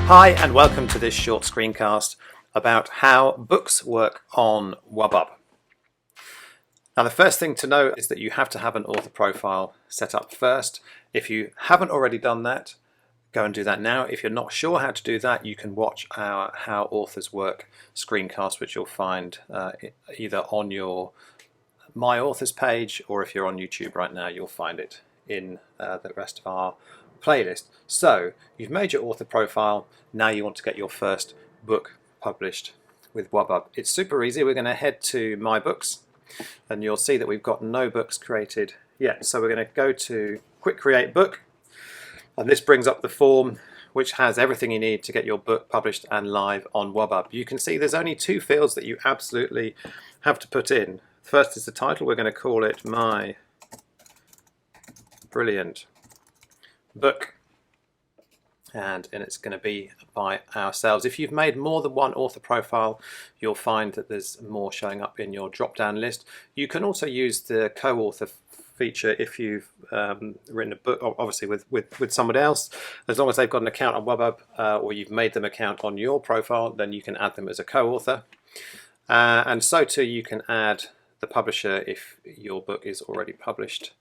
Hi and welcome to this short screencast about how books work on Wubbub. Now the first thing to know is that you have to have an author profile set up first. If you haven't already done that, go and do that now. If you're not sure how to do that, you can watch our How Authors Work screencast, which you'll find either on your My Authors page, or if you're on YouTube right now, you'll find it in the rest of our playlist. So you've made your author profile, now you want to get your first book published with Wubbub. It's super easy. We're going to head to My Books and you'll see that we've got no books created yet. So we're going to go to Quick Create Book, and this brings up the form which has everything you need to get your book published and live on Wubbub. You can see there's only two fields that you absolutely have to put in. First is the title. We're going to call it My Brilliant Book, and it's going to be by ourselves. If you've made more than one author profile, you'll find that there's more showing up in your drop-down list. You can also use the co-author feature if you've written a book, obviously with someone else. As long as they've got an account on Wubbub or you've made them account on your profile, then you can add them as a co-author. And so too you can add the publisher if your book is already published,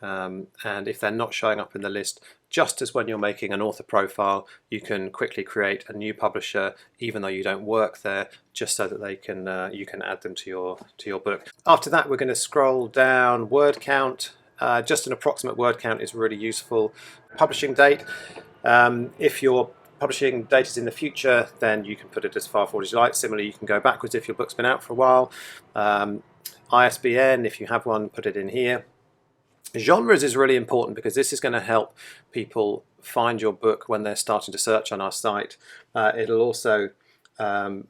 and if they're not showing up in the list, just as when you're making an author profile, you can quickly create a new publisher even though you don't work there, just so that they can you can add them to your book. After that, we're going to scroll down word count. Just an approximate word count is really useful. Publishing date, if your publishing date is in the future, then you can put it as far forward as you like. Similarly, you can go backwards if your book's been out for a while. ISBN, if you have one, put it in here. Genres is really important because this is going to help people find your book when they're starting to search on our site. It'll also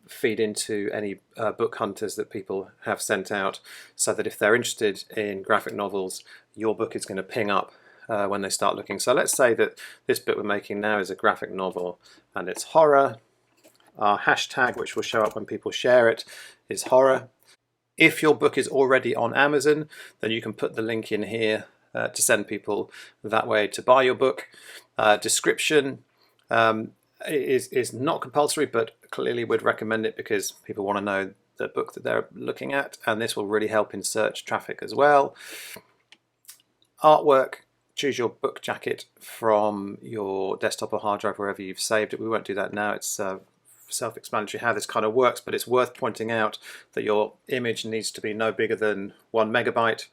feed into any book hunters that people have sent out, so that if they're interested in graphic novels, your book is going to ping up when they start looking. So let's say that this book we're making now is a graphic novel and it's horror. Our hashtag, which will show up when people share it, is horror. If your book is already on Amazon, then you can put the link in here to send people that way to buy your book. Description is not compulsory, but clearly we'd recommend it because people want to know the book that they're looking at, and this will really help in search traffic as well. Artwork, choose your book jacket from your desktop or hard drive, wherever you've saved it. We won't do that now. It's self-explanatory how this kind of works, but it's worth pointing out that your image needs to be no bigger than 1 megabyte,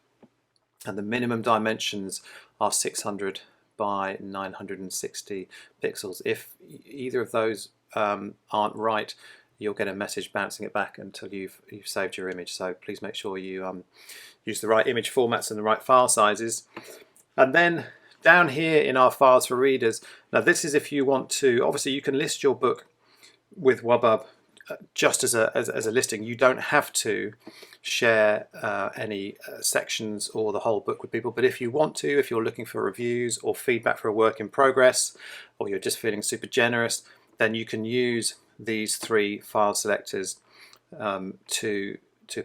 and the minimum dimensions are 600 by 960 pixels. If either of those aren't right, you'll get a message bouncing it back until you've saved your image. So please make sure you use the right image formats and the right file sizes. And then down here in our files for readers, now this is if you want to, obviously you can list your book with Wubbub just as a listing. You don't have to share any sections or the whole book with people, but if you want to, if you're looking for reviews or feedback for a work in progress, or you're just feeling super generous, then you can use these three file selectors to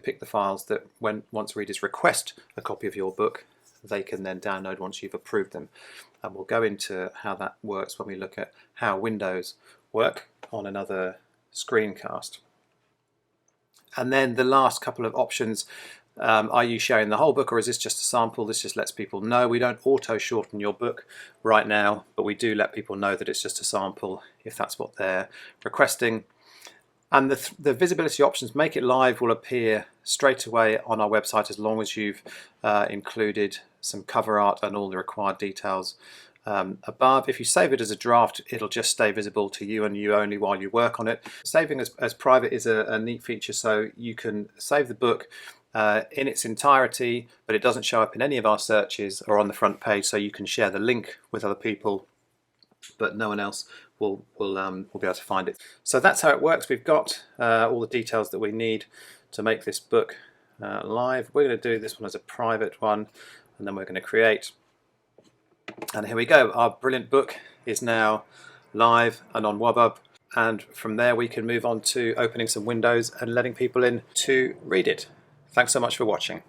pick the files that once readers request a copy of your book, they can then download once you've approved them. And we'll go into how that works when we look at how windows work on another screencast. And then the last couple of options, are you sharing the whole book or is this just a sample? This just lets people know. We don't auto shorten your book right now, but we do let people know that it's just a sample if that's what they're requesting. And the visibility options, make it live, will appear straight away on our website as long as you've included some cover art and all the required details above. If you save it as a draft, it'll just stay visible to you and you only while you work on it. Saving as private is a neat feature, so you can save the book in its entirety, but it doesn't show up in any of our searches or on the front page, so you can share the link with other people, but no one else will be able to find it. So that's how it works. We've got all the details that we need to make this book live. We're going to do this one as a private one, and then we're going to create. And here we go. Our brilliant book is now live and on Wubbub, and from there we can move on to opening some windows and letting people in to read it. Thanks so much for watching.